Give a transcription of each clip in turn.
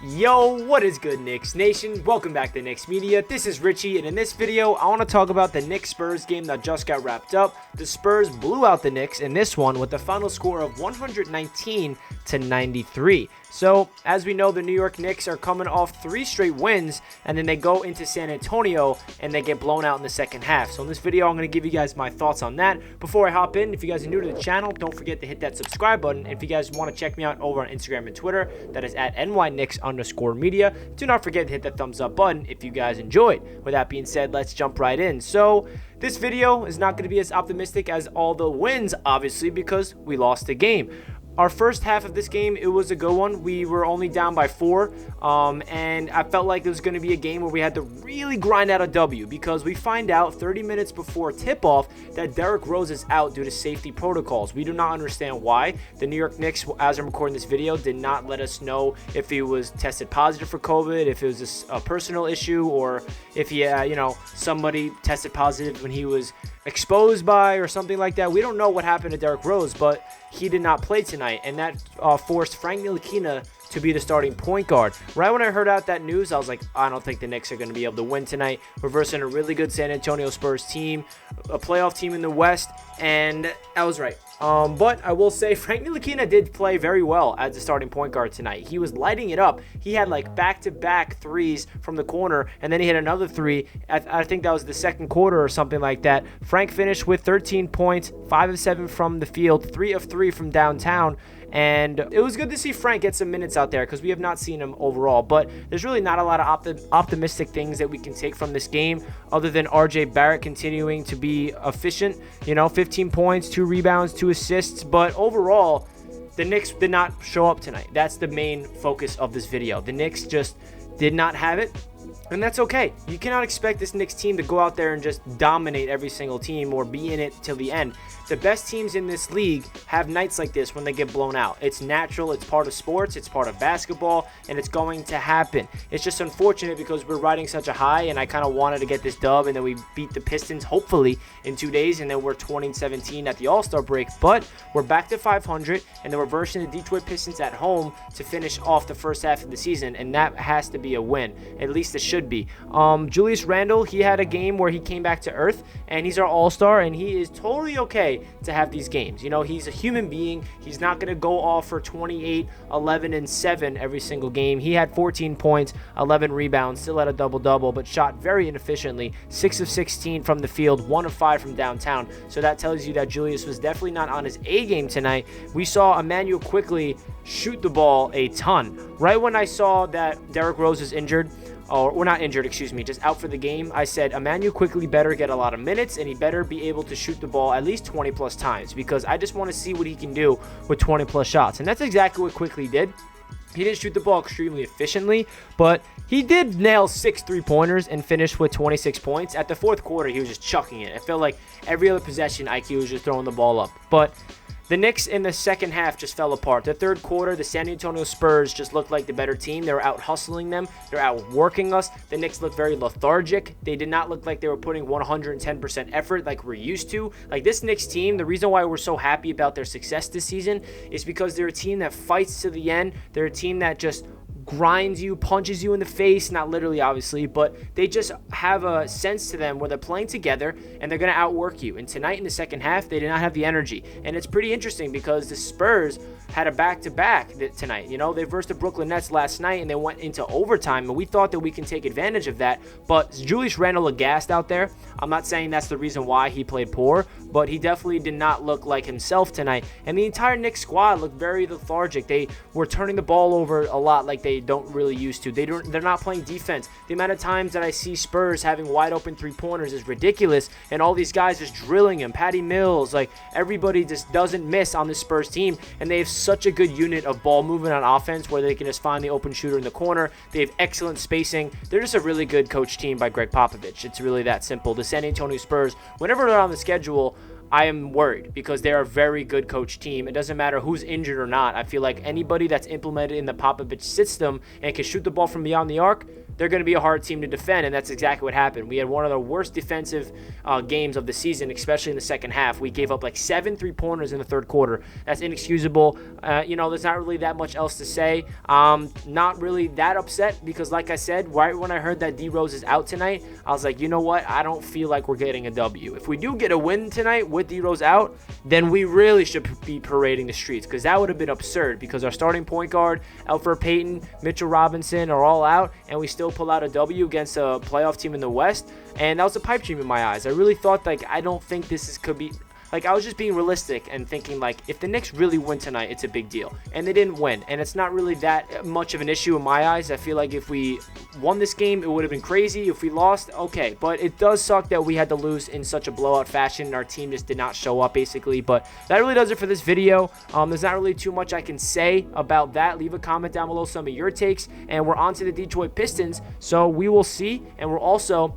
Yo, what is good, Knicks Nation? Welcome back to Knicks Media. This is Richie, and in this video, I want to talk about the Knicks-Spurs game that just got wrapped up. The Spurs blew out the Knicks in this one with a final score of 119-93. So, as we know, the New York Knicks are coming off 3 straight wins, and then they go into San Antonio, and they get blown out in the second half. So in this video, I'm going to give you guys my thoughts on that. Before I hop in, if you guys are new to the channel, don't forget to hit that subscribe button. And if you guys want to check me out over on Instagram and Twitter, that is at nyknicks_media. Do not forget to hit that thumbs up button if you guys enjoyed. With that being said, let's jump right in. So, this video is not going to be as optimistic as all the wins, obviously, because we lost the game. Our first half of this game, it was a good one. We were only down by 4, and I felt like it was going to be a game where we had to really grind out a W because we find out 30 minutes before tip-off that Derrick Rose is out due to safety protocols. We do not understand why. The New York Knicks, as I'm recording this video, did not let us know if he was tested positive for COVID, if it was a personal issue, or if he, somebody tested positive when he was exposed by or something like that. We don't know what happened to Derrick Rose, but he did not play tonight, and that forced Frank Ntilikina to be the starting point guard. Right when I heard out that news, I was like, I don't think the Knicks are going to be able to win tonight. We're versing a really good San Antonio Spurs team, a playoff team in the West, and I was right. But I will say Frank Ntilikina did play very well as the starting point guard tonight. He was lighting it up. He had like back-to-back threes from the corner, and then he hit another 3. I think that was the second quarter or something like that. Frank finished with 13 points, 5 of 7 from the field, 3 of 3 from downtown. And it was good to see Frank get some minutes out there because we have not seen him overall. But there's really not a lot of optimistic things that we can take from this game other than R.J. Barrett continuing to be efficient. 15 points, 2 rebounds, 2 assists. But overall, the Knicks did not show up tonight. That's the main focus of this video. The Knicks just did not have it. And that's okay. You cannot expect this Knicks team to go out there and just dominate every single team or be in it till the end. The best teams in this league have nights like this when they get blown out. It's natural. It's part of sports. It's part of basketball, and it's going to happen. It's just unfortunate because we're riding such a high, and I kind of wanted to get this dub, and then we beat the Pistons, hopefully, in 2 days, and then we're 20-17 at the All-Star break. But we're back to 500, and then we're versing the Detroit Pistons at home to finish off the first half of the season, and that has to be a win. At least it should be. Julius Randle, he had a game where he came back to earth, and he's our all-star, and he is totally okay to have these games. He's a human being. He's not going to go off for 28, 11, and 7 every single game. He had 14 points, 11 rebounds, still had a double-double, but shot very inefficiently. 6 of 16 from the field, 1 of 5 from downtown. So that tells you that Julius was definitely not on his A game tonight. We saw Emmanuel quickly shoot the ball a ton. Right when I saw that Derrick Rose is injured, or not injured, just out for the game, I said Emmanuel quickly better get a lot of minutes, and he better be able to shoot the ball at least 20 plus times because I just want to see what he can do with 20 plus shots. And that's exactly what Quickly did. He didn't shoot the ball extremely efficiently, but he did nail 6 3-pointers and finish with 26 points. At the fourth quarter, he was just chucking it. It felt like every other possession, IQ was just throwing the ball up. But the Knicks in the second half just fell apart. The third quarter, the San Antonio Spurs just looked like the better team. They were out hustling them. They're out working us. The Knicks looked very lethargic. They did not look like they were putting 110% effort like we're used to. Like this Knicks team, the reason why we're so happy about their success this season is because they're a team that fights to the end. They're a team that just grinds you, punches you in the face, not literally obviously, but they just have a sense to them where they're playing together and they're going to outwork you. And tonight in the second half, they did not have the energy. And it's pretty interesting because the Spurs had a back-to-back tonight. They versed the Brooklyn Nets last night and they went into overtime, and we thought that we can take advantage of that. But Julius Randle aghast out there. I'm not saying that's the reason why he played poor, but he definitely did not look like himself tonight. And the entire Knicks squad looked very lethargic. They were turning the ball over a lot like they don't really used to. They're not playing defense. The amount of times that I see Spurs having wide open 3-pointers is ridiculous, and all these guys just drilling him. Patty Mills, like everybody just doesn't miss on this Spurs team, and they have such a good unit of ball movement on offense where they can just find the open shooter in the corner. They have excellent spacing. They're just a really good coach team by Greg Popovich. It's really that simple. The San Antonio Spurs, whenever they're on the schedule, I am worried because they're a very good coach team. It doesn't matter who's injured or not. I feel like anybody that's implemented in the Popovich system and can shoot the ball from beyond the arc, they're going to be a hard team to defend, and that's exactly what happened. We had one of the worst defensive games of the season, especially in the second half. We gave up like 7 3-pointers in the third quarter. That's inexcusable. There's not really that much else to say. Not really that upset because, like I said, right when I heard that D Rose is out tonight, I was like, you know what? I don't feel like we're getting a W. If we do get a win tonight with D Rose out, then we really should be parading the streets because that would have been absurd because our starting point guard, Elfrid Payton, Mitchell Robinson are all out, and we still pull out a W against a playoff team in the West, and that was a pipe dream in my eyes. I really thought, like, I don't think could be, like, I was just being realistic and thinking, like, if the Knicks really win tonight, it's a big deal, and they didn't win, and it's not really that much of an issue in my eyes. I feel like if we won this game, it would have been crazy. If we lost, okay, but it does suck that we had to lose in such a blowout fashion, and our team just did not show up, basically. But that really does it for this video. There's not really too much I can say about that. Leave a comment down below some of your takes, and we're on to the Detroit Pistons, so we will see, and we're also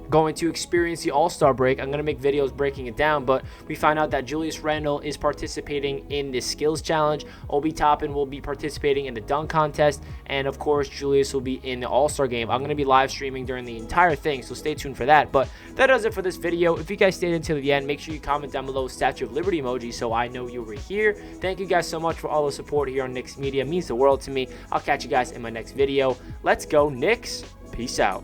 going to experience the All-Star break. I'm going to make videos breaking it down, but we find out that Julius Randle is participating in this skills challenge. Obi Toppin will be participating in the dunk contest, and of course Julius will be in the All-Star game. I'm going to be live streaming during the entire thing, so stay tuned for that. But that does it for this video. If you guys stayed until the end, make sure you comment down below Statue of Liberty emoji so I know you were here. Thank you guys so much for all the support here on Knicks Media. It means the world to me. I'll catch you guys in my next video. Let's go Knicks. Peace out.